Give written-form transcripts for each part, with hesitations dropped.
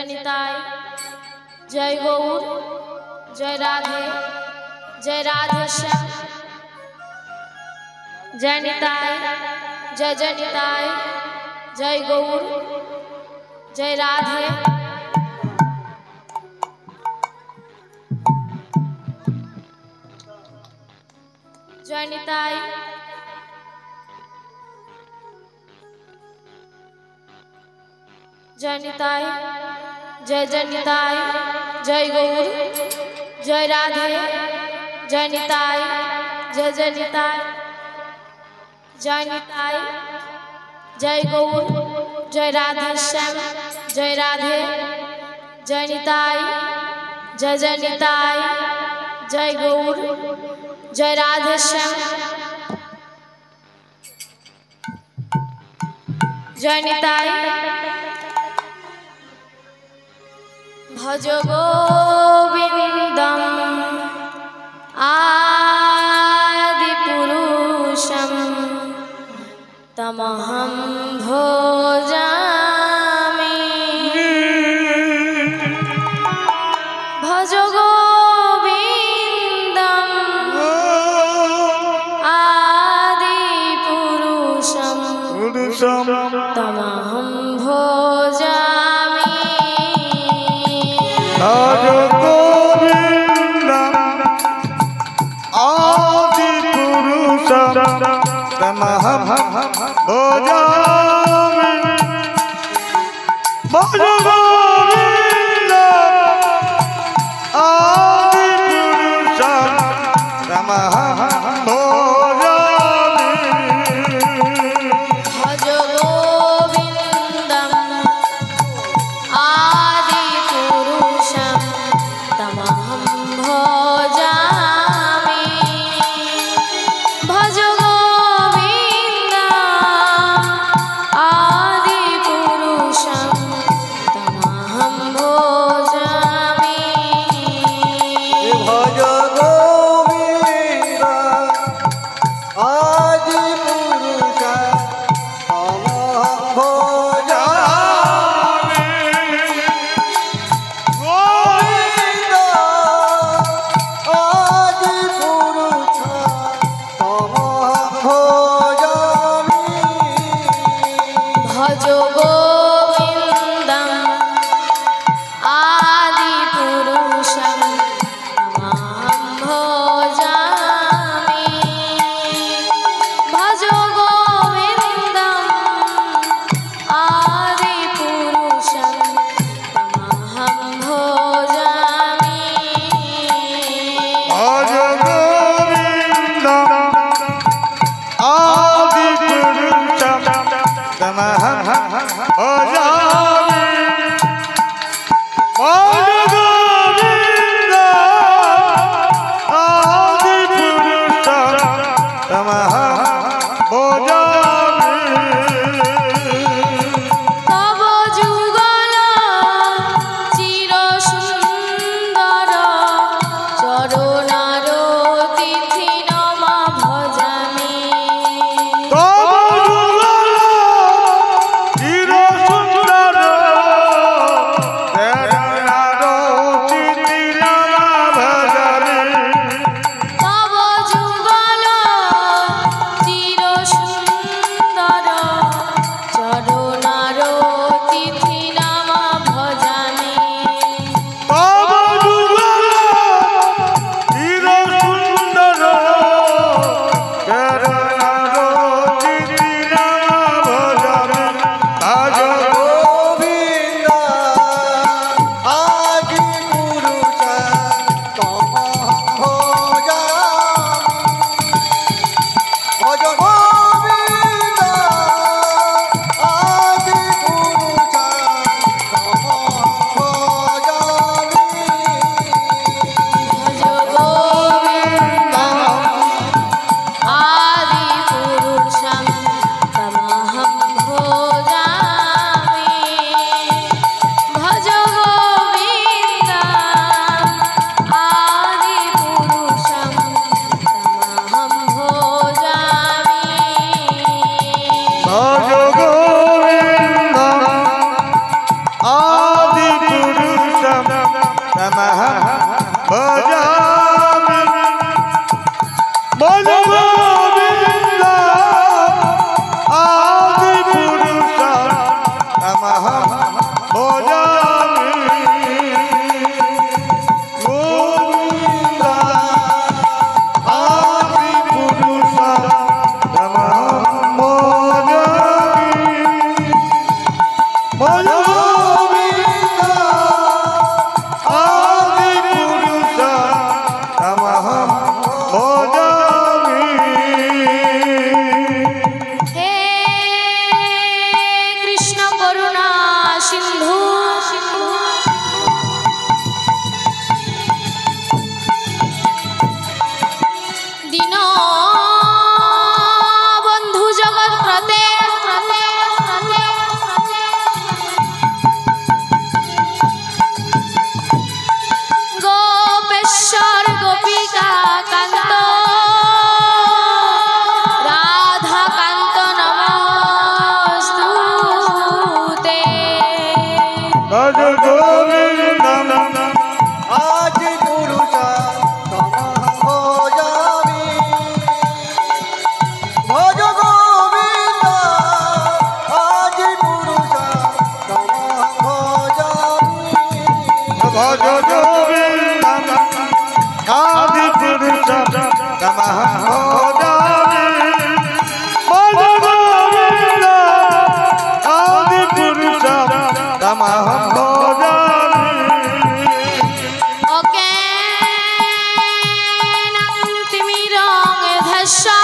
निताय। जय गौर, जय राधे, जय राधे श्याम। जय निताय, जय निताय, जय गौर, जय राधे। जय निताय, जय निताय, जय निताय, जय गौर, जय राधे। जय निताय, जय निताय, जय निताय, जय गौर, जय राधे श्याम। जय राधे, जय निताय, जय निताय, जय गौर, जय राधे श्याम। जय निताय। भज गोविंदम आदिपुरुषं तमहं भजामि। भज गोविंदम आदिपुरुषं तमहं भजामि। भज गोविंदम आदिपुरुषं तमहं भजामि। भज गोविंदम आदिपुरुषं तमहं भजामि। भज गोविंदम आदिपुरुषं तमहं भजामि। भज गोविंदम आदिपुरुषं तमहं तमहं भजामि बोलो गोविंद आदिपुरुष तमहं भजामि गोविंद आदिपुरुष तमहं भजामि बोलो गोविंद आदिपुरुष तमहं भजामि। हे कृष्ण करुणा सिंधु दीन बंधु जगत प्रते गोपेश्वर गोपिका कांत राधा कांत नमस्तुते। भज गोविंद आदिपुरुष तमहं भजामि भज गोविंद आदिपुरुष तमहं भजामि भज गोविंद आदिपुरुष तमहं भजामि भज गोविंद आदिपुरुष तमहं भजामि। अज्ञानं तिमिरं धस्सा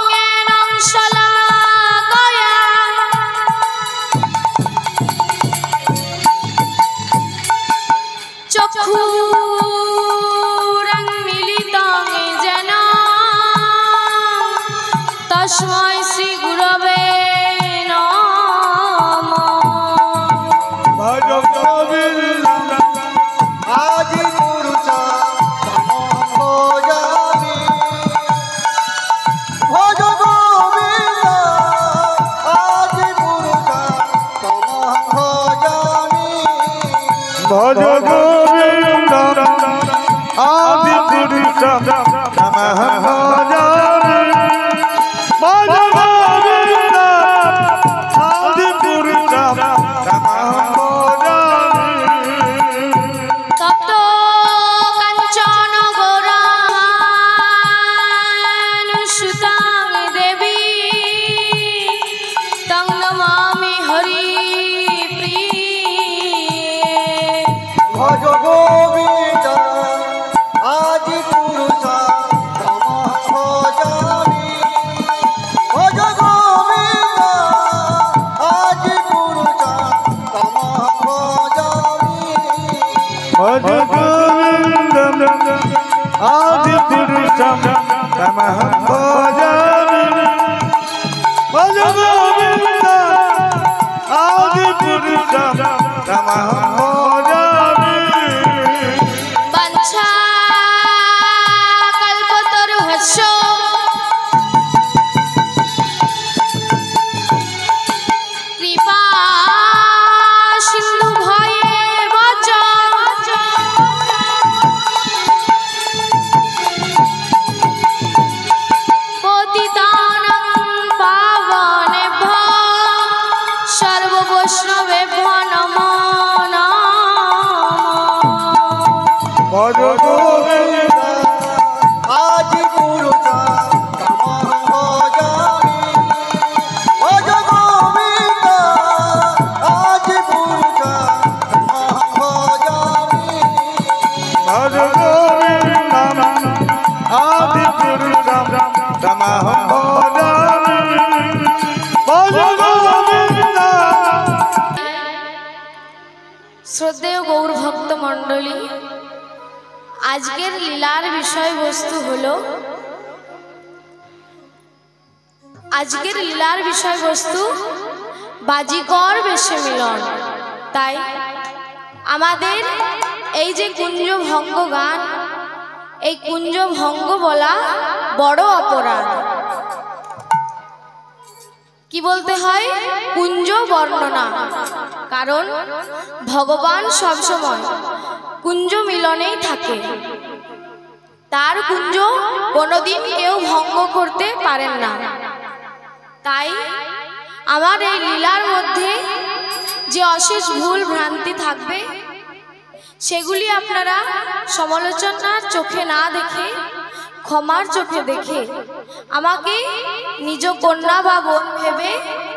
ज्ञानं शलाकया चक्षुरुन्मीलितं येन तस्मै श्री गुरवे नमः। भज गोविंद आदिपुरुष तमहं भजामि भज गोविंद आदिपुरुष तमहं भजामि भज गोविंद आदिपुरुष तमहं भजामि भज गोविंद आदिपुरुष तमहं भजामि। तप्तो काञ्चन गौरानुसुतां देवी तं नमामि हरिप्रिये। भज गोविंद आदिपुरुष तमहं भजामि भज गोविंद आदिपुरुष तमहं भजामि भज गोविंद आदिपुरुष तमहं भजामि भज गोविंद आदिपुरुष तमहं भजामि। वाञ्छा कल्पतरुभ्यश्च कृपा सिन्धुभ्येव च पतितानां पावनेभ्यो सर्ववैष्णवेभ्यो नमो नमः। भज गोविंद आदिपुरुष तमहं भजामि भज गोविंद आदिपुरुष तमहं भजामि भज गोविंद आदिपुरुष तमहं भजामि भज गोविंद। শ্রদ্ধেয় গৌর ভক্ত মণ্ডলী, আজকের লীলার বিষয়বস্তু হলো বাজিকর বেশে মিলন। তাই আমাদের এই যে কুঞ্জ ভঙ্গ গান, এই কুঞ্জ ভঙ্গ বলা বড় অপরাধ। কি বলতে হয়? কুঞ্জ বর্ণনা। কারণ ভগবান সবসময় কুঞ্জ মিলনেই থাকে, তার কুঞ্জ কোনোদিন কেউ ভঙ্গ করতে পারেন না। তাই আমার এই লীলার মধ্যে যে অশেষ ভুল ভ্রান্তি থাকবে সেগুলি আপনারা সমালোচনার চোখে না দেখে ক্ষমার চোখে দেখে আমাকে নিজ কন্যা বা বোন ভেবে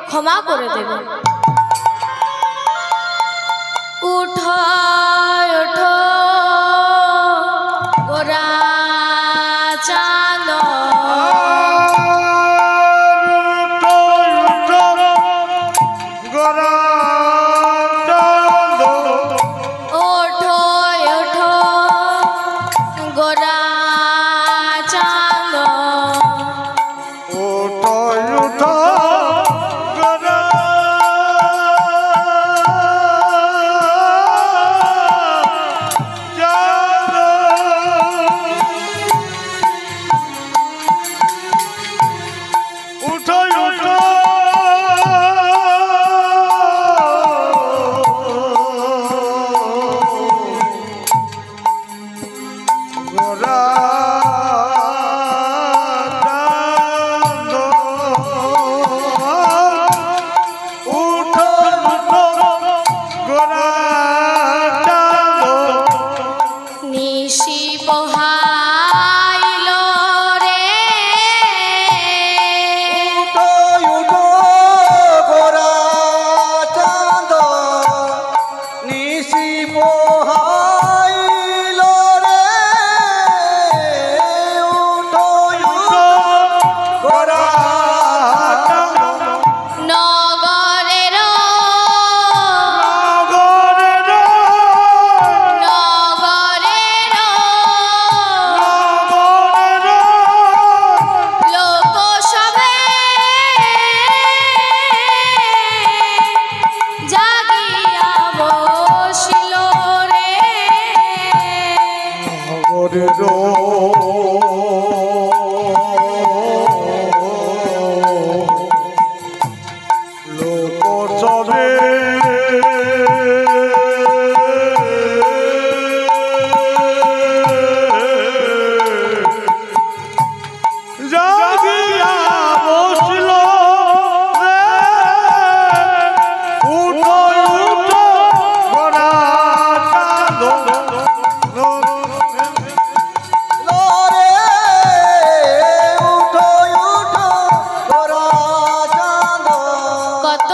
ক্ষমা করে দেবেন। উঠো উঠো গোরা চাঁদ, ওঠো ওঠো গোরা চাঁদ, নিশি পোহাইল রে, উঠো উঠো গোরা চাঁদ, নিশি পোহাইল রে, উঠো উঠো গোরা চাঁদ, নগরের লোক সবে জাগিয়া বসিল রে, লোক সবে জাগিয়া বসিল রে, উঠো উঠো গোরা চাঁদ, লোরে উঠো উঠো গোরা চাঁদ, কত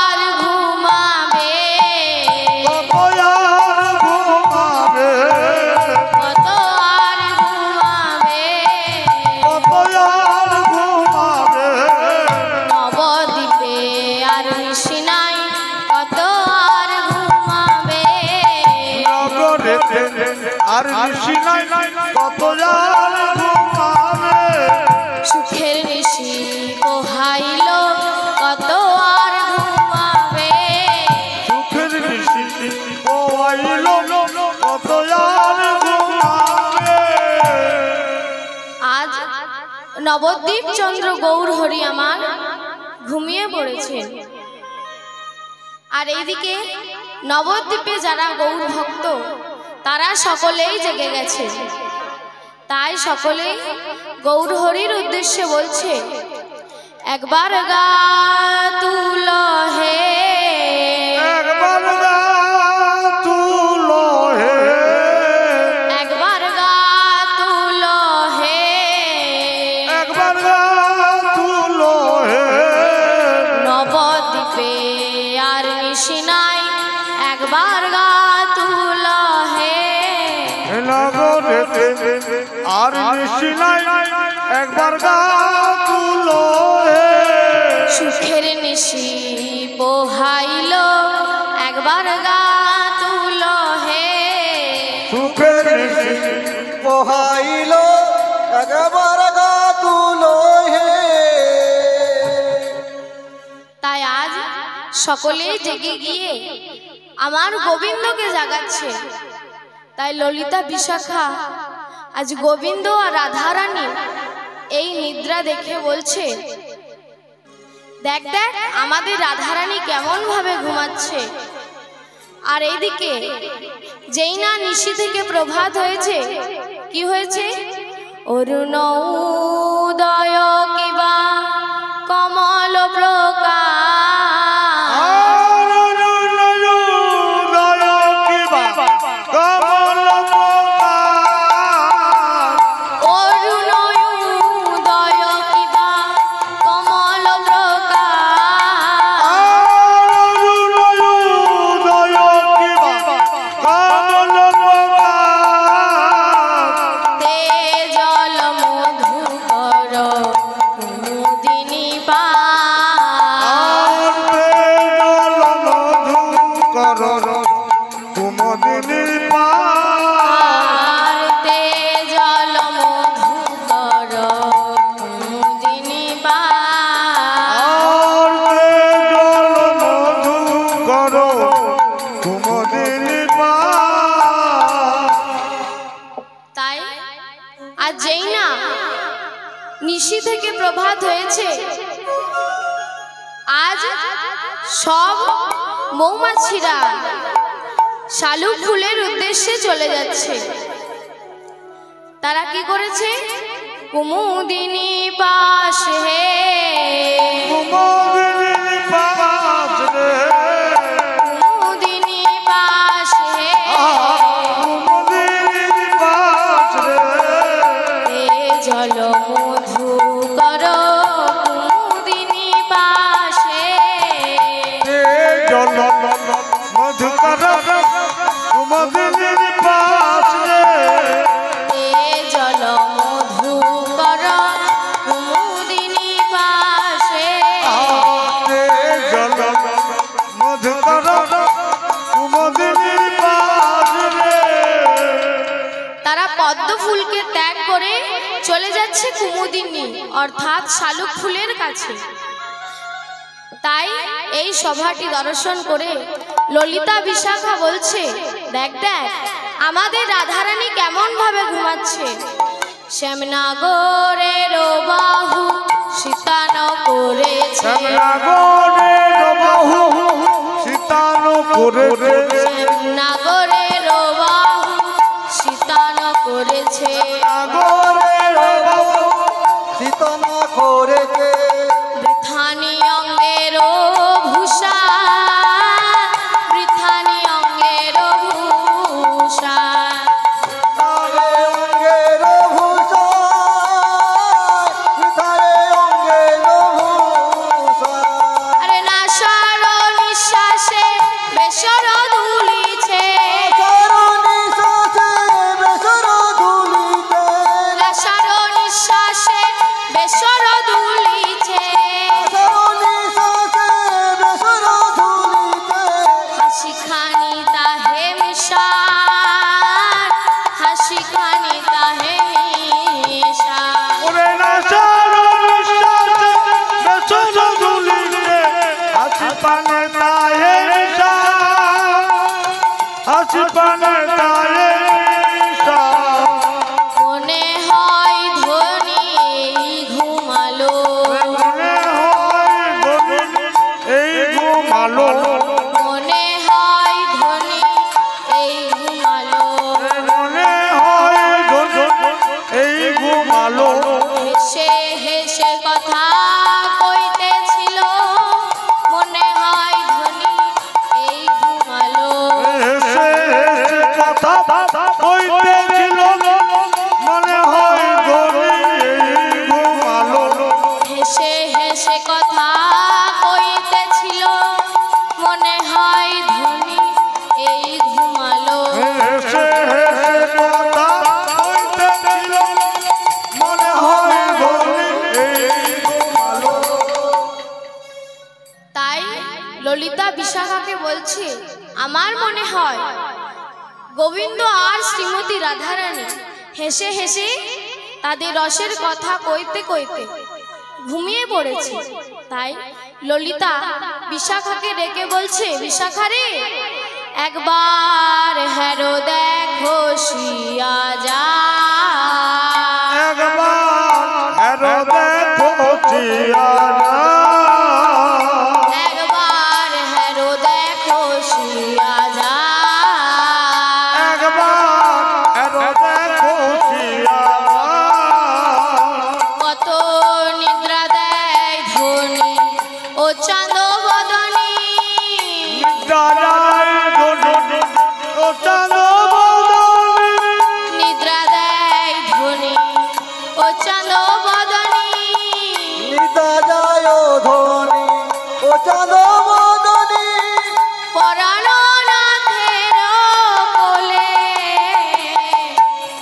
আর ঘুমাবে, কত আর ঘুমাবে, কত আর ঘুমাবে, কত আর ঘুমাবে, নবদ্বীপে আর নিশি নাই, কত আর ঘুমাবে, নগরেতে আর নিশি নাই, কত আর ঘুমাবে, সুখের নিশি পোহাইল, কত আর ঘুমাবে, সুখের নিশি পোয়াইল, কত আর ঘুমাবে। আজ নবদ্বীপ চন্দ্র গৌর হরি আমার ঘুমিয়ে পড়েছেন, আর এইদিকে নবদ্বীপে যারা গৌর ভক্ত তারা সকলেই জেগে গেছে। তাই সকলেই গৌর হরির উদ্দেশ্যে বলছে, একবার গা তুল হে, একবার গা তুলো হে, একবার গা তুল হে, একবার গা তুলো হে, নবদ্বীপে আর নিশি নাই, একবার গা তুল হে, নগরেতে আর নিশি নাই, একবার গা তুলো হে, সুখের নিশি পোহাইল, একবার গা তুল হে, সুখের নিশি পোহাইল একবার গা তুলো হে। তাই আজ সকলে জেগে গিয়ে আমার গোবিন্দকে জাগাচ্ছে। তাই ললিতা বিশাখা আজ গোবিন্দ আর রাধারানী এই নিদ্রা দেখে বলছে, দেখ দেখ আমাদের রাধারানী কেমন ভাবে ঘুমাচ্ছে। আর এইদিকে যেই না নিশি থেকে প্রভাত হয়েছে, কি হয়েছে? অরুণ উদয় কিবা কমল প্রকাশ, অরুণ উদয় কিবা কমল নিশি থেকে প্রভাত হয়েছে, আজ সব মৌমাছিরা শালুক ফুলের উদ্দেশ্যে চলে যাচ্ছে। তারা কি করেছে? কুমুদিনী পাশ হে, কুমুদিনী পাশ হে, জল মধু কর কুমুদিনী পাশে, জল মধু কর কুমুদিনী পাশে, জল মধু কর কুমুদিনী পাশে, জল মধু কর কুমুদিনী পাশে। তারা পদ্ম ফুলকে ত্যাগ করে চলে যাচ্ছে কুমুদিনী অর্থাৎ শালুক ফুলের কাছে। তাই এই সভাটি দর্শন করে ললিতা বিশাখা বলছে, দেখ দেখ আমাদের রাধারানী কেমন ভাবে ঘুমাচ্ছে। শ্যামনগরের বাহু শীতান করেছে, শ্যামনগরের বাহু শীতান করেছে, শ্যামনগরের বাহু শীতান করেছে, শীতন করেছে, বৃথানি অঙ্গের ভূষা, বৃথানি অঙ্গের ভূষা, অঙ্গের ভূষা, অঙ্গের ভূষা, আরে নাসার নিঃশ্বাসে বেসর দুলিছে, নাসার নিঃশ্বাসে বেসর দুলিছে, হাসি খানি তাহে মিশার, হাসি খানি তাহে মিশার, ওরে নাসার নিঃশ্বাসে বেসর দুলিছে, হাসি পানে তাহে নিশান, হাসি পানে তাহে নিশান। মনে হয় ধনী এই ঘুমালো, মনে হয় ধনী এই ঘুমালো, মনে হয় ধনী এই ঘুমালো, মনে হয় ধনী এই ঘুমালো। হেসে হেসে কথা কইতেছিল, মনে হয় ধনী এই ঘুমালো, হেসে হেসে কথা কইতেছিল, মনে হয় ধনী এই ঘুমালো। হেসে হেসে কথা কইতেছিল, মনে হয় ধনী এই ঘুমালো, হেসে হেসে কথা কইতেছিল, মনে হয় ধনী এই ঘুমালো। তাই ললিতা বিশাখাকে বলছে, আমার মনে হয় গোবিন্দ আর শ্রীমতী রাধারানী হেসে হেসে তাদের রসের কথা কইতে কইতে ঘুমিয়ে পড়েছে। তাই ললিতা বিশাখাকে ডেকে বলছে, বিশাখা রে একবার হেরো দেখো শিয়া যা, একবার হেরো দেখো চিয়ারা, চাঁদ বদনী দাদাই ধনী ও চাঁদ বদনী নিদ্রা দেয় ধনী ও চাঁদ বদনী নিদা যায় ধনী ও চাঁদ বদনী পরানো নাথের কোলে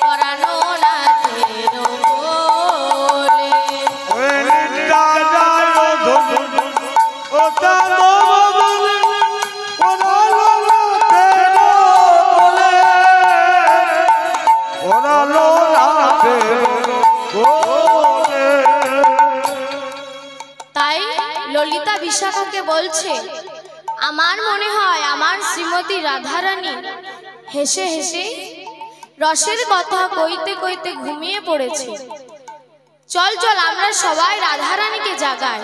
পরানো নাথের কোলে দাদাই ধনী ও চাঁদ বদনী তাই ললিতা বিশাখাকে বলছে, আমার মনে হয় আমার শ্রীমতী রাধারানী হেসে হেসে রসের কথা কইতে কইতে ঘুমিয়ে পড়েছে। চল চল আমরা সবাই রাধারানীকে জাগাই।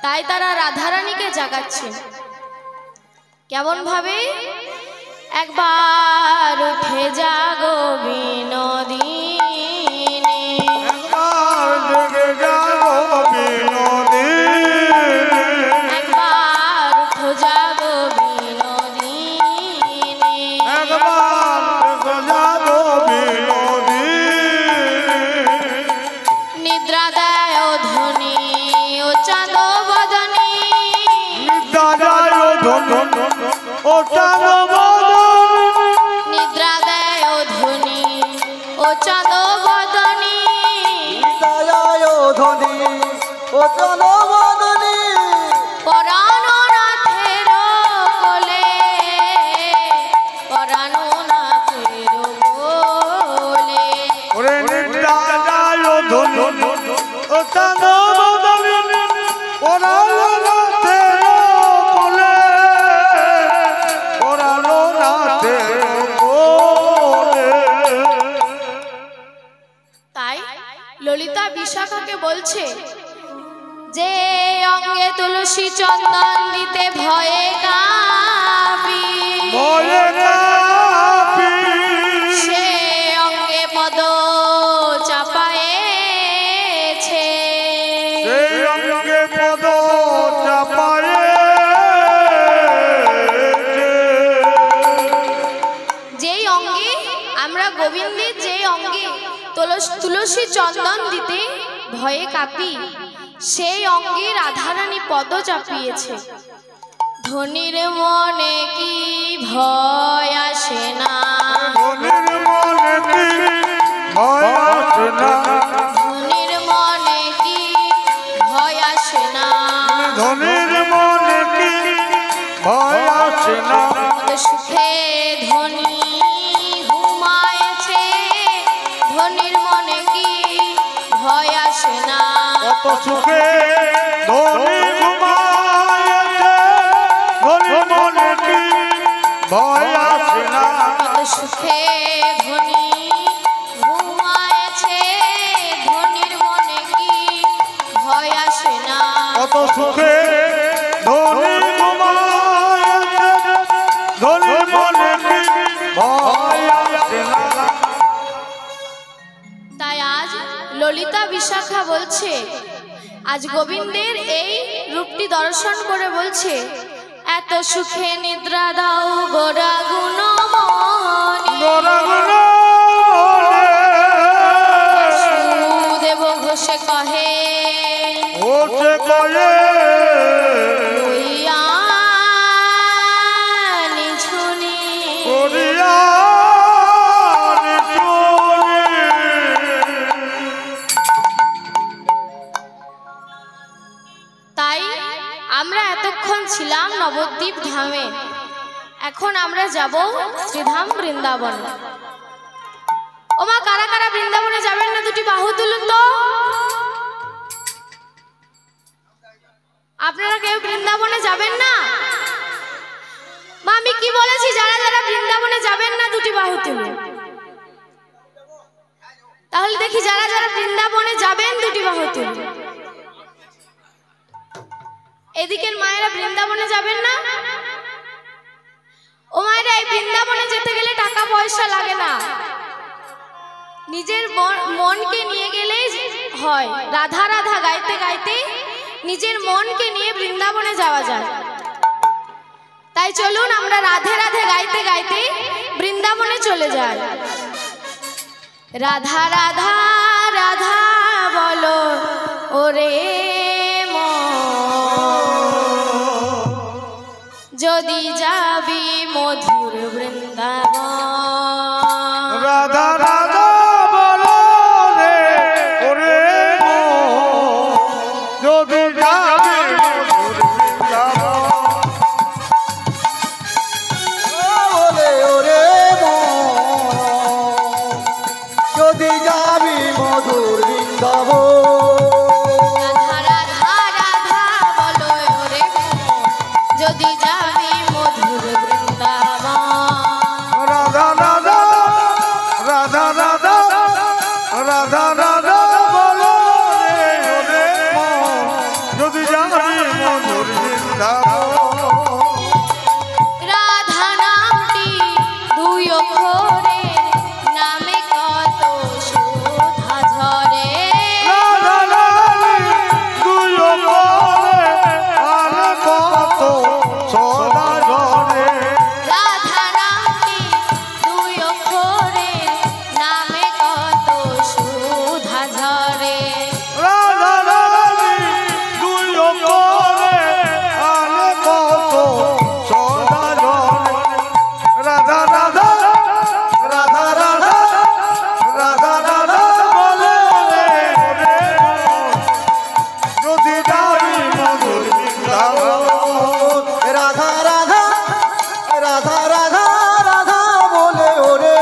তাই তারা রাধারানীকে জাগাচ্ছে। কেমন ভাবে? একবার উঠে জাগো বিনোদিনী, একবার উঠো জাগো বিনোদিনী, নিদ্রা দেয় ধনী ও চাঁদ বদনী, ও চাঁদ নিদ্রা দেয় ধনী ও চাঁদ বদনী নিদা যায় ধনী ও চাঁদ বদনী পরানো নাথের কোলে পরানো নাথের কোলে ওরে নিদায় ধনী ও চাঁদ বদনী ওরালো নাথের কোলে ওরালো নাথের কোলে। তাই ললিতা বিশাখাকে বলছে যে অঙ্গে তুলসী চন্দন দিতে ভয়ে কাঁপি, ভয়ে কাঁপি, সে অঙ্গে পদ চাপায়েছে, সেই অঙ্গে পদ চাপায়ে যেই অঙ্গে আমরা গোবিন্দের যে অঙ্গে তুলসী চন্দন দিতে ভয়ে কাঁপি, সেই অঙ্গে রাধারানী পদ চাপিয়েছে। ধনির মনে কি ভয় আসে না, ধনির মনে কি ভয় আসে না, ধনির মনে কি ভয় আসে না, ধনির মনে কি ভয় আসে না, কত সুখে ধনী ঘুমায়েছে, ধনির মনে কি ভয় আসে না, কত সুখে ধনী ঘুমায়েছে, ধনির মনে কি ভয় আসে না, কত সুখে ধনী ঘুমায়েছে, ধনির মনে কি ভয় আসে না, কত সুখে ধনী ঘুমায়েছে, ধনির মনে কি ভয় আসে না। তাই আজ ললিতা বিশাখা বলছে, আজ গোবিন্দের এই রূপটি দর্শন করে বলছে, এত সুখে নিদ্রা দাও গোরা গুণমণি, বাসুদেব ঘোষে কহে ওছে কয়ে হইয়া নিঝুনি, করিয়া তাই আমরা এতক্ষণ ছিলাম নবদ্বীপ ধামে, এখন আমরা যাব শ্রীধাম বৃন্দাবন। ওমা কারা কারা বৃন্দাবনে যাবেন না দুটি বাহু তুলুন তো। আপনারা কেউ বৃন্দাবনে যাবেন না? মা আমি কি বলেছি, যারা যারা বৃন্দাবনে যাবেন না দুটি বাহু তুলুন। তাহলে দেখি যারা যারা বৃন্দাবনে যাবেন দুটি বাহু তুলুন। এদিকের মায়েরা বৃন্দাবনে যাবেন না? ও মায়েরা, এই বৃন্দাবনে যেতে গেলে টাকা পয়সা লাগে না, নিজের মনকে নিয়ে গেলেই হয়। রাধা রাধা গাইতে গাইতে নিজের মনকে নিয়ে বৃন্দাবনে যাওয়া যায়। তাই চলুন আমরা রাধে রাধে গাইতে গাইতে বৃন্দাবনে চলে যাই। রাধা রাধা রাধা বলো ওরে যদি যাবি মধুর বৃন্দাবন। রাধা রাধা বলো রে ওরে যদি যাবি মধুর বৃন্দাবন। বলে ওরে যদি যাবি মধুর বৃন্দাবন। রাধা রাধা রাধা বলো ওরে যদি যাবি মধুর বৃন্দাবন। রাধা রাধা রাধা রাধা রাধা রাধা বলো রে ওরে যদি যাবি মধুর বৃন্দাবন। রাধা নামটি দুই অক্ষরের নামে কত সুধা ঝরে। রাধা রানী দুই বলে আর কত সদা ঝরে। রাধা নামটি দুই অক্ষরের নামে কত সুধা ঝরে। রাধা রানী দুই বলে আর কত সদা ঝরে। রাধা রাধা রাধা রাধা রাধা রাধা বলে রে যদি যাবি মধুর বৃন্দাবন। রাধা রাধা রাধা রাধা রাধা বলে ওরে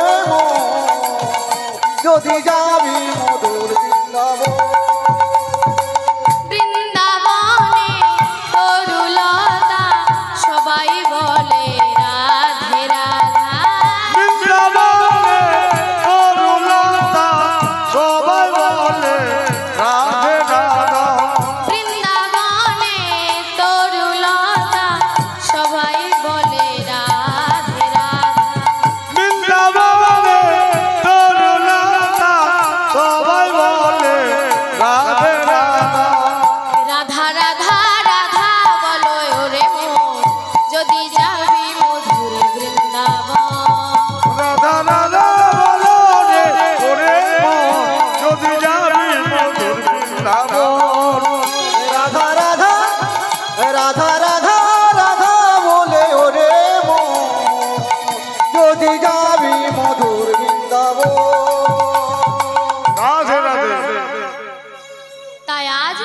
যদি যাবি মধুর বৃন্দাবন। বৃন্দাবনে তরুলতা সবাই বলে রাধে রাধা। বৃন্দাবনে তরুলতা সবাই বলে রাধে রাধা। বৃন্দাবনে তরুলতা সবাই বলে রাধে রাধা। বৃন্দাবনে তরুলতা সবাই বলে রাধে রাধা। রাধা রাধা রাধা বলো ওরে মন যদি যাবি মধুর বৃন্দাবন। রাধা রাধা বলো রে ওরে যদি যাবি মধুর বৃন্দাবন। রাধা রাধা রাধা রাধা রাধা বলে ওরে যদি যাবি মধুর বৃন্দাবন। রাধে রাধে। তাই আজ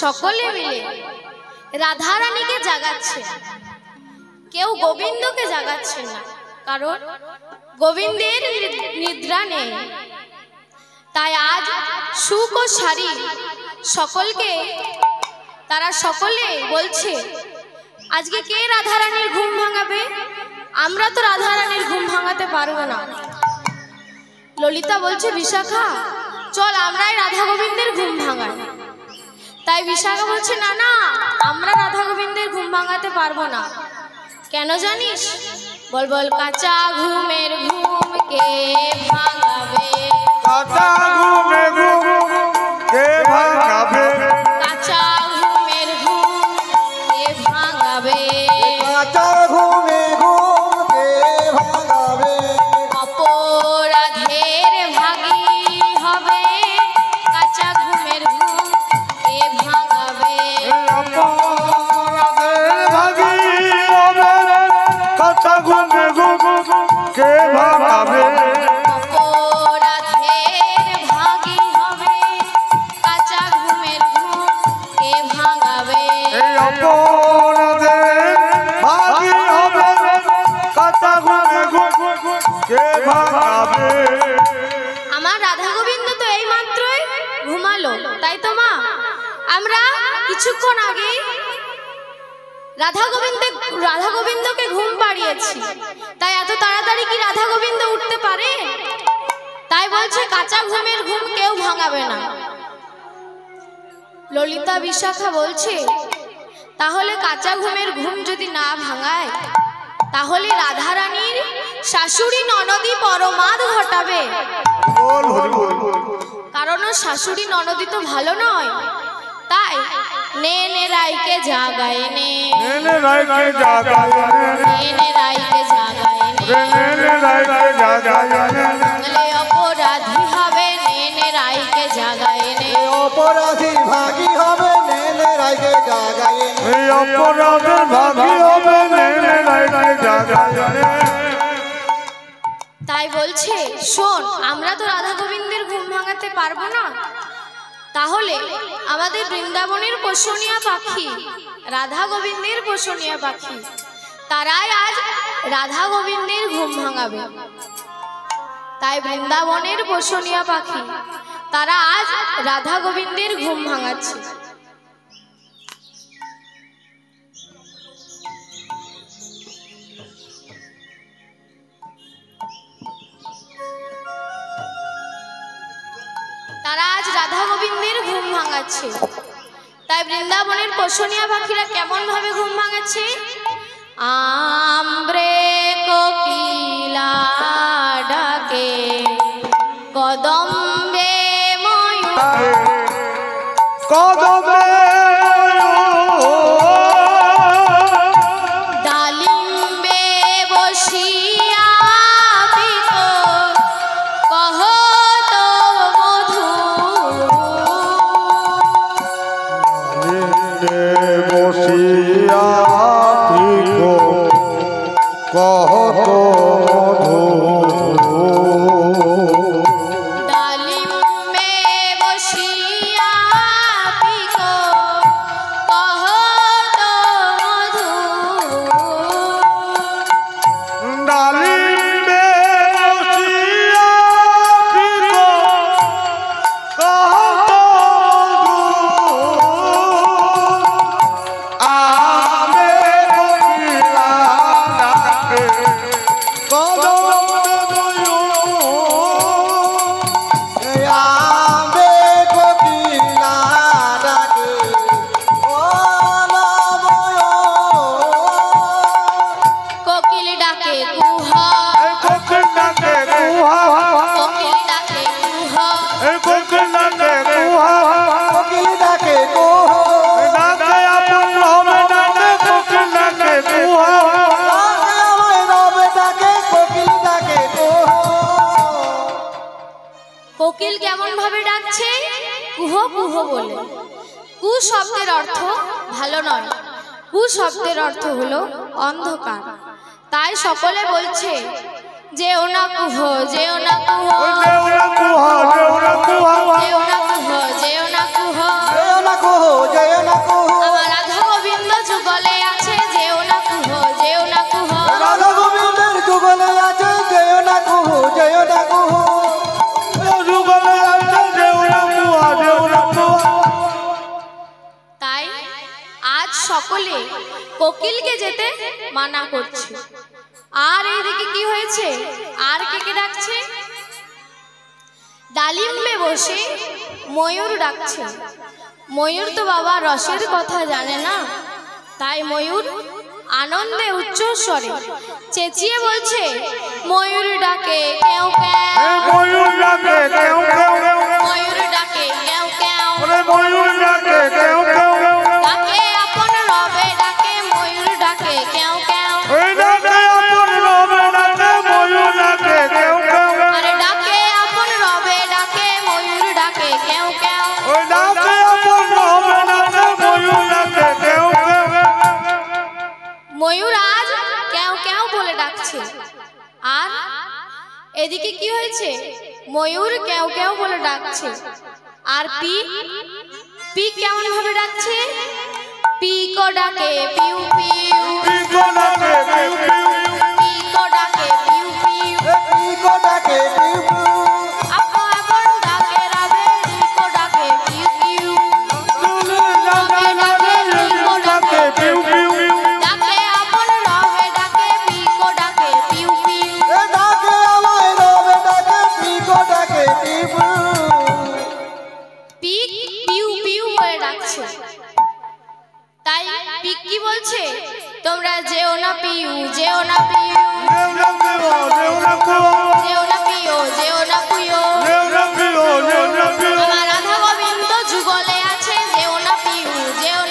সকলে মিলে রাধারানীকে জাগাচ্ছে, কেউ গোবিন্দকে জাগাচ্ছেন না, কারণ গোবিন্দের নিদ্রা নেই। তাই আজ সুখ ও শাড়ি সকলকে তারা সকলে বলছে আজকে কে রাধারানীর ঘুম ভাঙাবে? আমরা তো রাধারানীর ঘুম ভাঙাতে পারবো না। ললিতা বলছে বিশাখা চল আমরাই রাধা গোবিন্দের ঘুম ভাঙাই। তাই বিশাখা বলছে না না আমরা রাধা গোবিন্দের ঘুম ভাঙাতে পারবো না। কেন জানিস? বল বল কাঁচা ঘুমের ঘুম কে ভাঙাবে? কাঁচা ঘুমে ঘুম কে ভাঙাবে? কাঁচা ঘুমের ঘুম কে ভাঙাবে? কাঁচা ঘুমে ঘুমকে ভাঙাবে। অপরাধের ভাগী হবে কাঁচা ঘুমের ঘুম কে ভাঙাবে? অপরাধের ভাগী হবে কাঁচা ঘুমে ঘুম কে ভাঙাবে? অপরাধের ভাগী হবে কাঁচা ঘুমের ঘুম কে ভাঙাবে? এই অপরাধের ভাগী হবে কাঁচা ঘুমে ঘুম কে ভাঙাবে? আমার রাধা গোবিন্দ তো এই মাত্রই ঘুমালো, তাই তো মা? আমরা কিছুক্ষণ আগে রাধা গোবিন্দকে ঘুম পাড়িয়েছি, তাই এত তাড়াতাড়ি কি রাধা গোবিন্দ উঠতে পারে? তাই বলছে কাঁচা ঘুমের ঘুম কেউ ভাঙাবে না। ললিতা বিশাখা বলছে তাহলে কাঁচা ঘুমের ঘুম যদি না ভাঙায় তাহলে রাধারানীর শাশুড়ি ননদী পরমাদ ঘটাবে। বল হরি বল। কারণ শাশুড়ি ননদী তো ভালো নয়, তাই নেনে রাইকে জাগায় নে, নেনে রাইকে জাগায় নেনে রাইকে জাগায় নে, নেনে রাইকে জাগায় বলে অপরাধী হবে নেনে রাইকে জাগায় নে, অপরাধী ভাগী হবে নেনে রাইকে জাগায় এই অপরাধের ভাগী হবে নেনে রাইকে জাগায়। তাই বলছে শোন, আমরা তো রাধা গোবিন্দের ঘুম ভাঙাতে পারবো না, তাহলে আমাদের বৃন্দাবনের পোষণীয় পাখি, রাধা গোবিন্দের পোষণীয় পাখি, তারাই আজ রাধা গোবিন্দের ঘুম ভাঙাবে। তাই বৃন্দাবনের পোষণীয় পাখি তারা আজ রাধা গোবিন্দের ঘুম ভাঙাচ্ছে। তারা আজ রাধা গোবিন্দের ঘুম ভাঙাচ্ছে। তাই বৃন্দাবনের পোষণীয় পাখিরা কেমন ভাবে ঘুম ভাঙাচ্ছে? আমরে কোকিলা ডাকে, কদম্বে ময়ূর, কদমে ডালিম্বে বসিয়া পিত কহত মধু, বসিয়া পিতো কহত মধু, ডালিম্বে বসিয়া পিত কহত মধু, ডালিম্বে বসিয়া পিতো কহত মধু, আমে কোকিলা ডাকে, কদমে ময়ূর, আমে কোকিলা ডাকে অনবয় কোকিল ডাকে কুহ, এই কোকিল ডাকে কুহা, কোকিল ডাকে কুহ, এই কোকিল ডাকে কুহা, কোকিল ডাকে কোহ ডাকে আপন রবে ডাকে কোকিল ডাকে কুহা, আমায় রবে ডাকে কোকিল ডাকে কোহ কোকিল কেমন ভাবে ডাকছে? কুহ কুহ বলে। কু শব্দের অর্থ ভালো নয়, কু শব্দের অর্থ হলো অন্ধকার। তাই সকলে বলছে যেও না কুহ, যেও না কুহ, ওই দেউরা কুহা, দেউরা কুহা, যেও না কুহ, যেও না কুহ, জয় না কোহ জয় না কোহ আমার রাধা গোবিন্দ যুগলে আছে, যেও না কুহ, যেও না কুহ, রাধা গোবিন্দের যুগলে আছে জয় না কোহ জয় না কোহ যুগলে আছে দেউরা কুহা, দেউরা কুহা। তাই আজ সকলে কোকিলকে যেতে মানা করছে। আর এইদিকে কি হয়েছে? আর কে কে ডাকছে? ডালিম্বে বসে ময়ূর ডাকছে। ময়ূর তো বাবা রসের কথা জানে না, তাই ময়ূর আনন্দে উচ্চ স্বরে চেঁচিয়ে বলছে, ময়ূর ডাকে কেউ কেউ, এই ময়ূর ডাকে কেউ কেউ, ময়ূর ডাকে কেউ কেউ, ওরে ময়ূর ডাকে কেউ কেউ, ডাকে আপন রবে ডাকে ময়ূর ডাকে কেউ কেউ, ওই ডাকে আপন রবে ডাকে ময়ূর ডাকে কেউ কেউ, আরে ডাকে আপন রবে ডাকে ময়ূর ডাকে কেউ কেউ, ওই ডাকে আপন রবে ডাকে ময়ূর ডাকে কেউ কেউ। ময়ূর আজ কেউ কেউ বলে ডাকছে। আর এদিকে কি হয়েছে? ময়ূর কেউ কেউ বলে ডাকছে। আর পিক কেমন ভাবে ডাকছে? পিকো ডাকে পিউ পিউ, পিকো ডাকে পিউ পিউ, পিকো ডাকে পিউ পিউ, পিকো ডাকে পিউ পিউ আপন আপন ডাকে রাবে পিকো ডাকে পিউ পিউ, তুলে ডাকে ডাকে পিকো ডাকে পিউ পিউ, ডাকে আপন রবে ডাকে পিকো ডাকে পিউ পিউ, ডাকে আমায় রবে ডাকে পিকো ডাকে পিউ পিক পিউ পিউ বলে ডাকছে। তাই পিক কি বলছে? তোমরা যেও না পিউ, যেও না পিউ, দেউরা কুহা, দেউরা কুহা, যেও না পিও, যেও না পিও, দেউরা পিউ, দেউরা পিউ, আমার রাধা গোবিন্দ যুগলে আছে, যেও না পিউ, যেও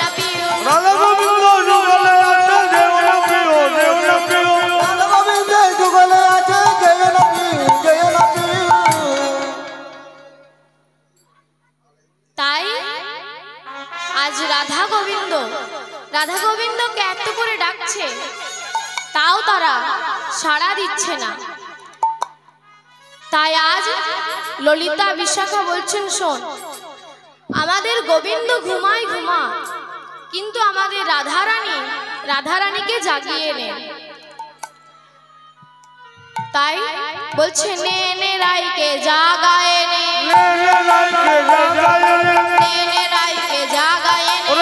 রাধা গোবিন্দকে এত করে ডাকছে, তাও তারা সাড়া দিচ্ছে না। তাই আজ ললিতা বিশাখা বলছেন, শোন, আমাদের গোবিন্দ ঘুমায় ঘুমা, কিন্তু আমাদের রাধারানীকে জাগিয়ে নে। তাই বলছে, নে নে রাইকে জাগায়ে নে, নে নে রাইকে জাগায়ে নে,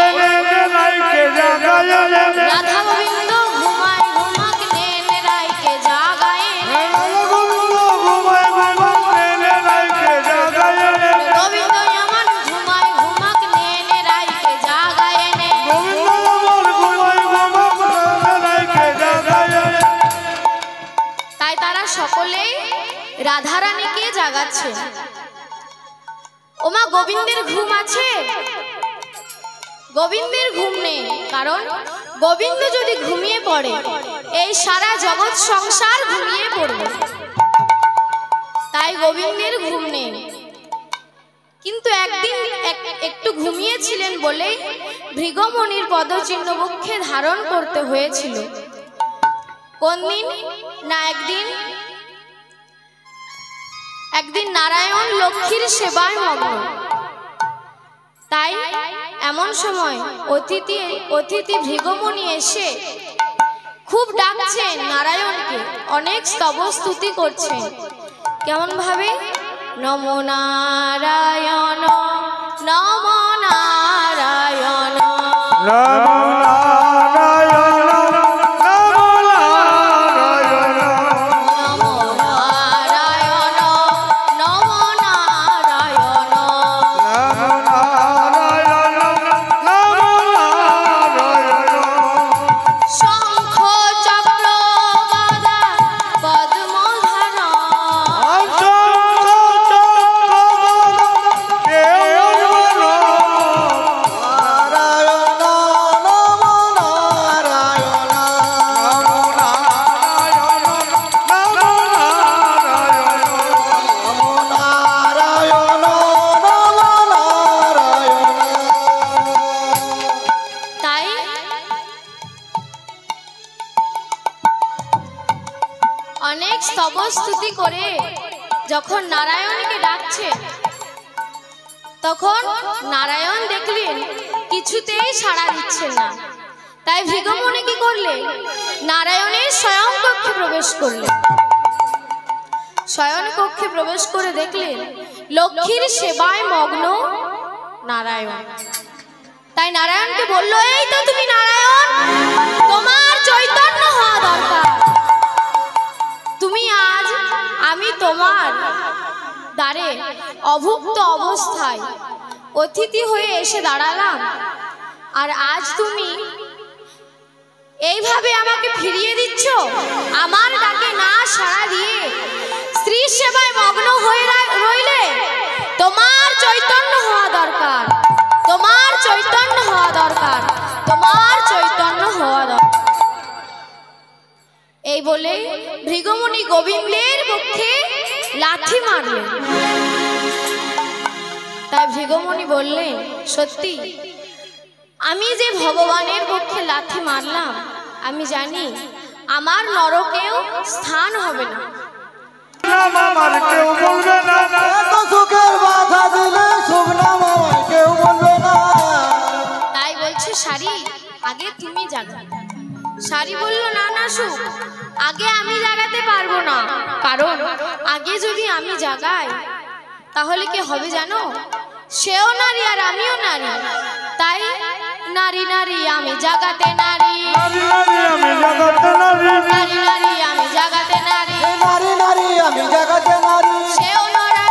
রাধা গোবিন্দ ঘুমায় ঘুমাক, নে নে রাইকে জাগায়ে নে, গোবিন্দ আমার ঘুমায় ঘুমাক, নে নে রাইকে জাগায়ে নে। তাই তারা সকলেই রাধারানীকে জাগাচ্ছে। ওমা, গোবিন্দের ঘুম আছে? গোবিন্দের ঘুম নেই, কারণ গোবিন্দ যদি ঘুমিয়ে পড়ে এই সারা জগৎ সংসার ঘুমিয়ে পড়বে। তাই গোবিন্দের ঘুম নেই। কিন্তু একদিন একটু ঘুমিয়েছিলেন বলেই ভৃগমণির পদচিহ্ন বক্ষে ধারণ করতে হয়েছিল। কোন দিন না, একদিন নারায়ণ লক্ষ্মীর সেবায় মগ্ন। তাই এমন সময় অতিথি ভৃগমণি এসে খুব ডাকছেন নারায়ণকে, অনেক স্তব স্তুতি করছেন। কেমন ভাবে? নমো নারায়ণ, নমো নারায়ণ, নমো নারায়ণ, নমো নারায়ণ, নমো নারায়ণ, নমো নারায়ণ, নমো নারায়ণ, নমো নারায়ণ। শঙ্খ চক্র গদা পদ্মধর, তাই অনেক স্তব স্তুতি করে যখন নারায়ণকে ডাকছে, তখন নারায়ণ দেখলেন কিছুতেই সাড়া দিচ্ছেন না। তাই ভৃগমণি কি করলেন? নারায়ণের শয়ন কক্ষে প্রবেশ করলেন। শয়ন কক্ষে প্রবেশ করে দেখলেন লক্ষ্মীর সেবায় মগ্ন নারায়ণ। তাই নারায়ণকে বলল, এই তো তুমি নারায়ণ, তোমার চৈতন্য হওয়া দরকার। তুমি আজ, আমি তোমার দ্বারে অভুক্ত অবস্থায় অতিথি হয়ে এসে দাঁড়ালাম, আর আজ তুমি এইভাবে আমাকে ফিরিয়ে দিচ্ছ? আমার ডাকে না সাড়া দিয়ে স্ত্রী সেবায় মগ্ন হয়ে রইলে? তোমার চৈতন্য হওয়া দরকার, তোমার চৈতন্য হওয়া দরকার, তোমার চৈতন্য হওয়া দরকার। এই বলে ভৃগমণি গোবিন্দের পক্ষে লাথি মারলেন। তাই ভৃগমণি বললেন, সত্যি আমি যে ভগবানের পক্ষে লাথি মারলাম, আমি জানি আমার নরকেও স্থান হবে না। আমার কেউ বলবে না, এত সুখের বাধা দিলে শুভ নাম আমায় কেউ বলবে না। তাই বলছে, সারি আগে তুমি জাগা। সারি বলল, না না সুখ, আগে আমি জাগাতে পারবো না, কারণ আগে যদি আমি জাগাই তাহলে কি হবে জানো? সেও নারী আর আমিও নারী। তাই নারী নারী আমি জাগাতে নারী, নারী নারী আমি জগতে নারী, নারী নারী আমি জাগাতে নারী, এ নারী নারী আমি জগতে নারী, সেও নারী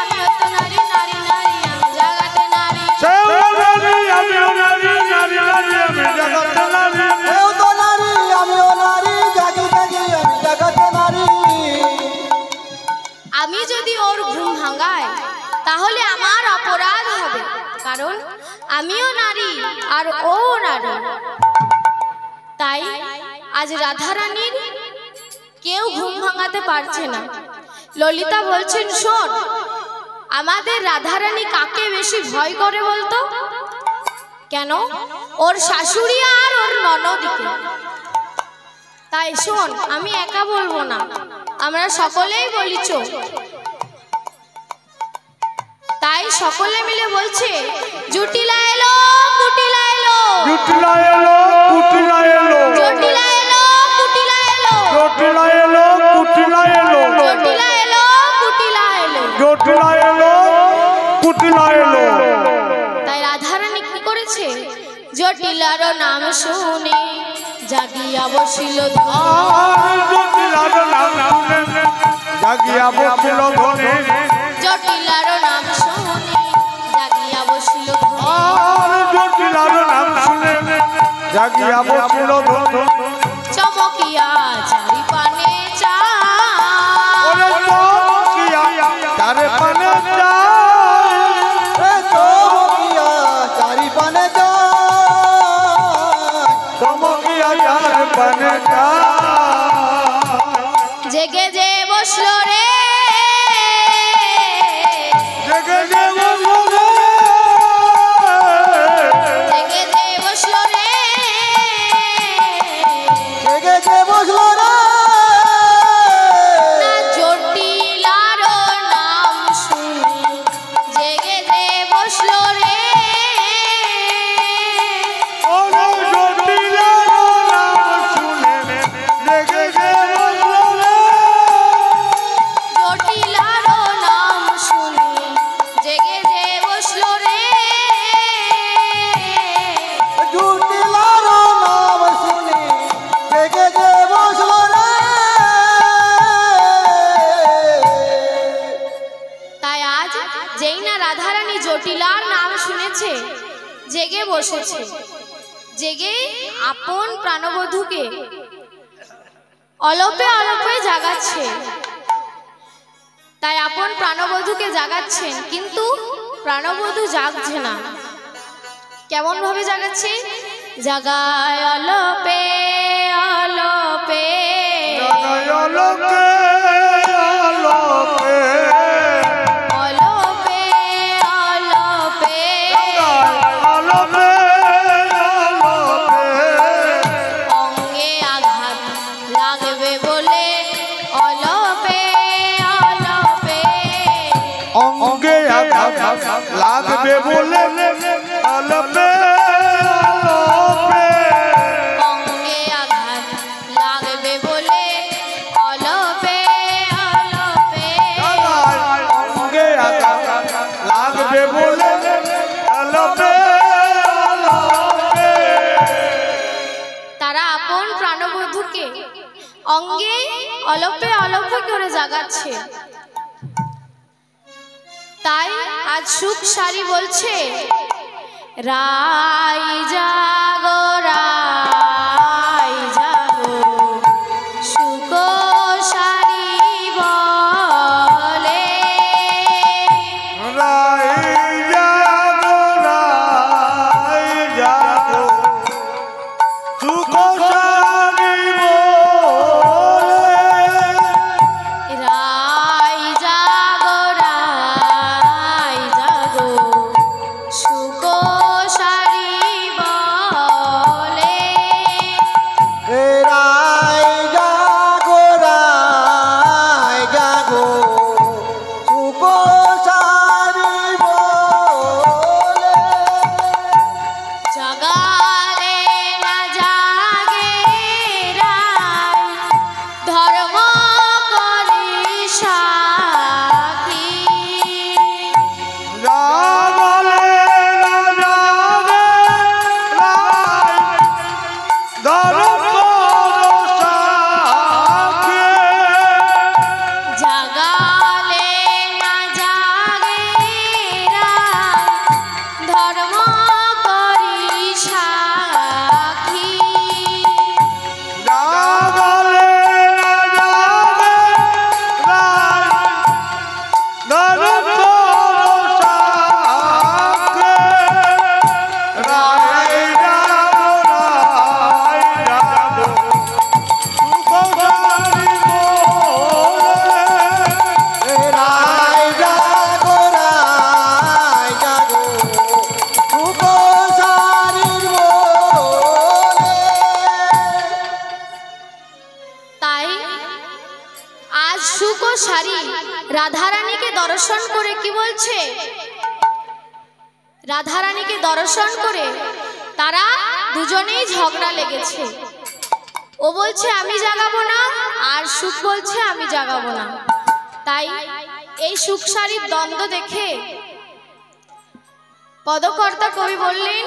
আমিও তো নারী, নারী নারী আমি জাগাতে নারী। সেও নারী আমিও নারী, নারী নারী আমি জগতে নারী। কেউ তো নারী আমিও নারী, জাগি জাগি আমি জগতে নারী। আমি যদি ওর ঘুম ভাঙাই তাহলে আমার অপরাধ হবে, কারণ আমিও নারী আর ও নারী। তাই আজ রাধারানীর কেউ ঘুম ভাঙাতে পারছে না। ললিতা বলছেন, শোন, আমাদের রাধারানী কাকে বেশি ভয় করে বলতো? কেন? ওর শাশুড়ি আর ওর ননদকে। তাই শোন, আমি একা বলবো না, আমরা সকলেই বলিছ। তাই সকলে মিলে বলছে, জুটিলা এলো, কুটিলা এলো, জুটিলা এলো, কুটিলা এলো, জটিলা এলো, কুটিলা এলো, জটিলা এলো, কুটিলা এলো, জটিলা এলো, কুটিলা এলো, জটিলা এলো, কুটিলা এলো। তাই রাধারানী কি করেছে? জটিলার নাম শুনে জাগিয়া বসিল জটিলার নাম শুনে জাগিয়া বসিল ধনে, জটিলার নাম শুনে জাগিয়া বসিল জটিলার নাম শুনে জাগিয়া বসিল ধনে। চমকিয়া চারি পানে চা, ওরে চমকিয়া চারি পানে চা, চারি পানে চা, চমকিয়া চারি পানে চা। জেগে যে বসলো রে, জেগে যে বসলো রে, জেগে যে বসলো রে, জেগে যে বসলো রে, না জটিলার নাম শুনে জেগে যে বসলো রে, ওরে জটিলার নাম শুনে জেগে যে বসলো রে, জটিলার নাম শুনে জেগে যে বসলো রে, জুটিলার নাম শুনে জেগে যে বসলো রে। তাই আজ যেই না রাধারানী জটিলার নাম শুনেছে, জেগে বসেছে, জেগে আপন প্রাণবধূকে অলপে অলপে জাগাচ্ছে। তাই আপন প্রাণবধূকে জাগাচ্ছেন, কিন্তু প্রাণবধূ জাগছে না। কেমন ভাবে জাগাচ্ছে? জাগায় অলপে অলপে, জনয়লোকে আলোকে, অলপে অলপে, আলোকে আলোকে, অঙ্গে আঘাত লাগবে বলে অলপে অলপে, অঙ্গে আঘাত লাগবে বলে আলোকে আলোকে, অঙ্গে আঘাত লাগবে বলে অলপে অলপে, অঙ্গে আঘাত লাগবে বলে আলোকে আলোকে। তারা আপন প্রাণবধূকে অঙ্গে অলপে অলপে করে জাগাচ্ছে। তাই আজ সুখ সারি বলছে, রাই জাগো রাই জাগো, সুখ সারি বলে, রাই জাগো রাই জাগো, সুখ সারি বলে, রাই জাগো রাই জাগো, সুখ সারি বলে, রায় জাগো রায় জাগো, সুখ সারি বলে, জাগালে না জাগে রাই, ধর্ম করি সাক্ষী, জাগলে না জাগে রাই, ধর্ম সাক্ষী, জাগালে না জাগে রাই, ধর্ম করি সাক্ষী, জাগলে না জাগে রাই, ধর্ম সাক্ষী, রাই জাগো রাই জাগো, সারি রাধারানীকে দর্শন করে কি বলছে, রাধারানীকে দর্শন করে তারা দুজনেই ঝগড়া লেগেছে। ও বলছে আমি জাগাবো না, আর সুখ বলছে আমি জাগাবো না। তাই এই সুখ সারির দ্বন্দ্ব দেখে পদকর্তা কবি বললেন,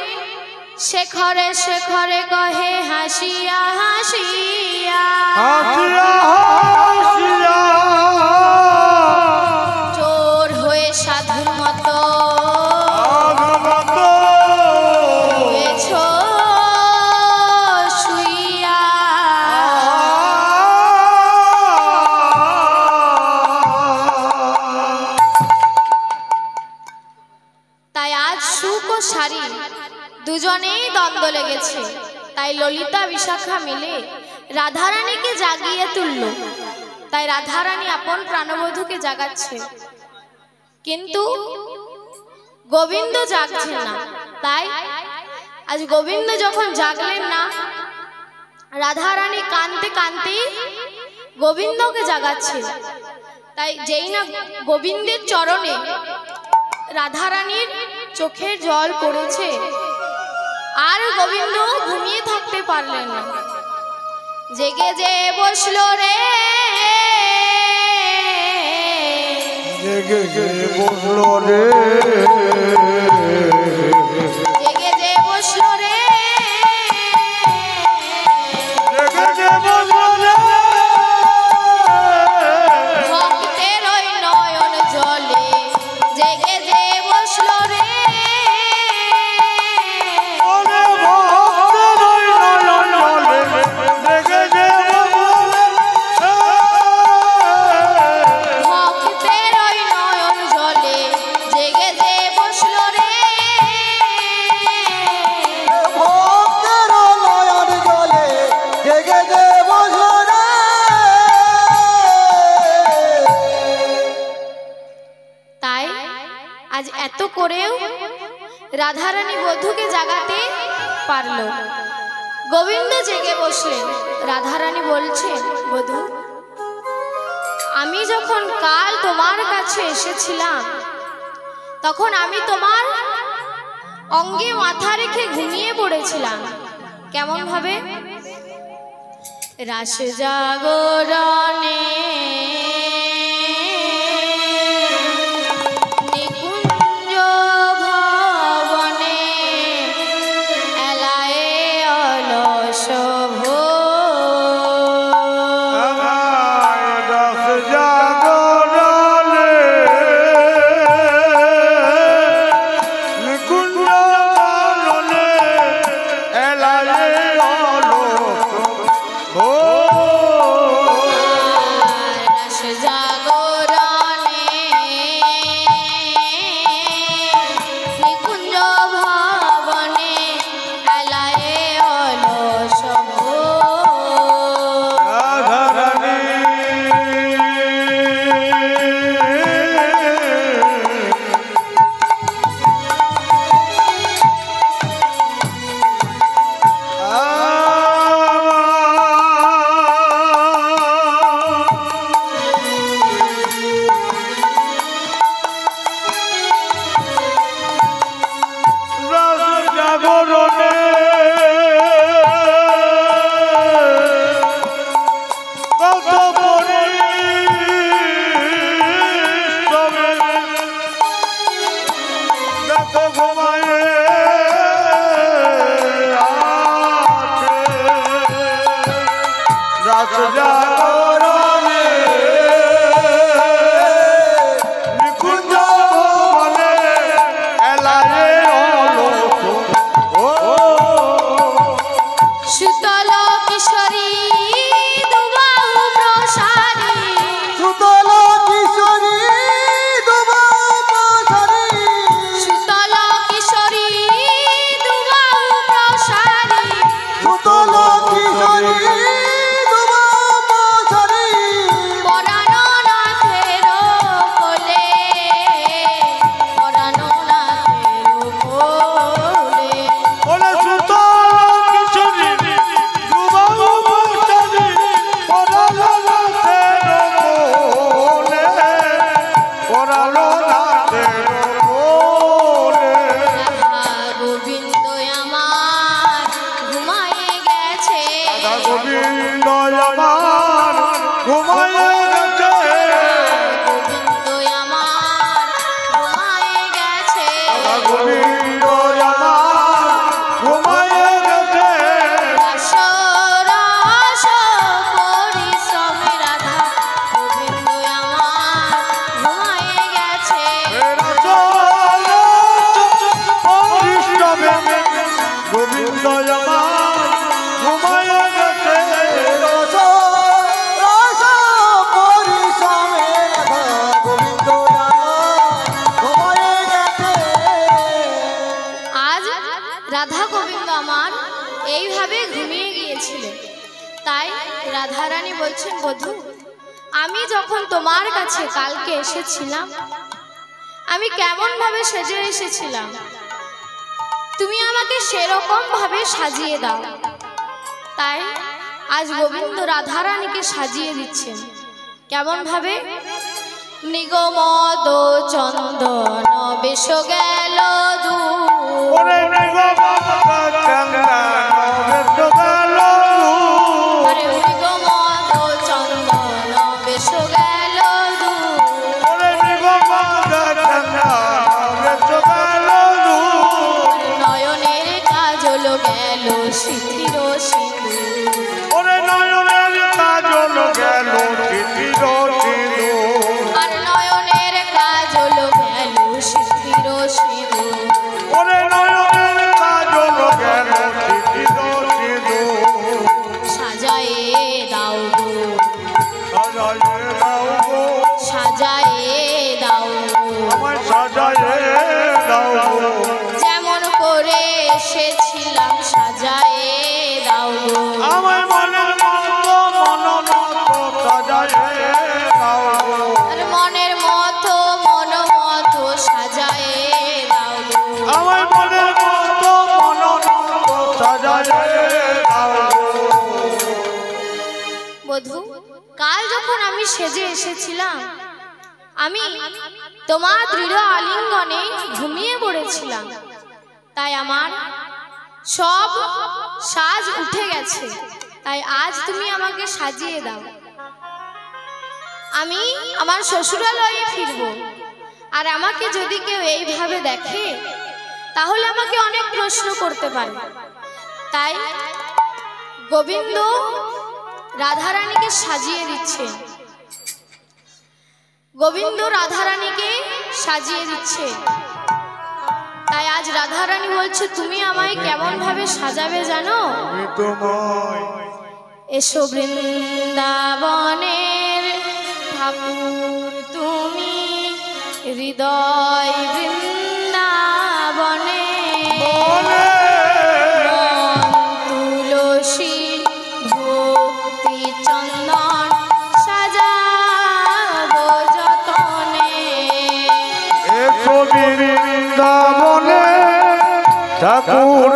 শেখরে শেখরে কহে হাসিয়া হাসিয়া, চোর হয়ে সাধুর মতো হয়েছো শুইয়া। তাই আজ সুখ ও সারি দুজনেই দ্বন্দ্ব লেগেছে। তাই ললিতা বিশাখা মিলে রাধারানীকে জাগিয়ে তুলল। তাই রাধারানী আপন প্রাণবধূকে জাগাচ্ছে, কিন্তু গোবিন্দ জাগছেন না। তাই আজ গোবিন্দ যখন জাগলেন না, রাধারানী কাঁদতে কাঁদতেই গোবিন্দকে জাগাচ্ছে। তাই যেই না গোবিন্দের চরণে রাধারানীর চোখের জল পড়েছে, আর গোবিন্দ ঘুমিয়ে থাকতে পারলেন না। জেগে যে বসলো রে, জেগে যে বসলো রে, জেগে যে বসলো রে, জেগে যে বসলো রে, ভক্তের ওই নয়ন জলে জেগে যে বসলো রে, ভক্তের ওই নয়ন জলে জেগে যে বসলো রে, ভক্তের নয়ন জলে জেগে যে বসলো রে। তাই আজ এত করেও রাধারানী বধূকে জাগাতে পারল। গোবিন্দ জেগে বসলেন। রাধারানী বলছেন, বধূ আমি যখন কাল তোমার কাছে এসেছিলাম, তখন আমি তোমার অঙ্গে মাথা রেখে ঘুমিয়ে পড়েছিলাম। কেমন ভাবে? রাস জাগরণে নিকুঞ্জ ভবনে এলায়ে অলস রস জাগরণে নিকুঞ্জ ভবনে এলায়ে অলস রাস জাগরণে নিকুঞ্জ ভবনে এলায়ে অলস রাধারানী রস জাগরণে কত পরিশ্রমে দেখো ঘুমায়ে আছে রাত জাগরণে নিকুঞ্জ ভবনে এলায়ে অলস শীতল কিশোরী দুবাহু প্রসারী, সুতল কিশোরী দুবাহু প্রসারী, শীতল কিশোরী দুবাহু প্রসারী, সুতল কিশোরী দুবাহু গোবিন্দ আমার ঘুমায়ে গেছে গোবিন্দ আমার ঘুমায়ে গেছে গোবিন্দ আমার ঘুমায়ে গেছে রস রস পরিশ্রমে রাধা গোবিন্দ আমার ঘুমায়ে গেছে গোবিন্দ আমার ঘুমায়ে গেছে রস রস পরিশ্রমে রাধা গোবিন্দ ঘুমায়ে গেছে। আজ রাধা গোবিন্দ আমার এইভাবে ঘুমিয়ে গিয়েছিলেন। তাই রাধারানী বলছেন, বধূ আমি যখন তোমার কাছে কালকে এসেছিলাম আমি কেমন ভাবে সেজে এসেছিলাম, তুমি আমাকে সেরকম ভাবে সাজিয়ে দাও। তাই আজ গোবিন্দ রাধারানীকে সাজিয়ে দিচ্ছেন। কেমন ভাবে? নিগমদ চন্দন বেশ গেল দূর ওরে আরে নিগমদ চন্দন বেশ গেল দূর নয়নের কাজল গেল শিথির সিঁদুর ওরে নয়নের কাজল গেল শিথির সিঁদুর আর নয়নের কাজল গেল শিথির সিঁদুর ওরে নয়নের কাজল গেল শিথির সিঁদুর সাজায়ে দাও গো সাজায়ে দাও গো সাজায়ে দাও গো আমায় সাজায়ে দাও গো যেমন করে এসেছিলাম সাজায়ে দাও গো আমায় মনের মতো সাজায়ে দাও গো আর মনের মতো মন মতো সাজায়ে দাও গো আমায় মনের মতো সাজায়ে দাও গো বধূ কাল যখন আমি সেজে এসেছিলাম আমি তোমার দৃঢ় আলিঙ্গনে ঘুমিয়ে পড়েছিলাম। তাই আমার সব সাজ উঠে গেছে। তাই আজ তুমি আমাকে সাজিয়ে দাও। আমি আমার শ্বশুরালয়ে ফিরব। আর আমাকে যদি কেউ এইভাবে দেখে তাহলে আমাকে অনেক প্রশ্ন করতে পারে। তাই গোবিন্দ রাধারানীকে সাজিয়ে দিচ্ছে। গোবিন্দ রাধারানীকে সাজিয়ে দিচ্ছে। তাই আজ রাধারানী বলছে, তুমি আমায় কেমন ভাবে সাজাবে জানো? আমি তোমায় এসো বৃন্দাবনের ঠাকুর তুমি হৃদয় বৃন্দাবনে তুলসী ভক্তি চন্দন সাজাবো যতনে এসো বৃন্দাবনে ঠাকুর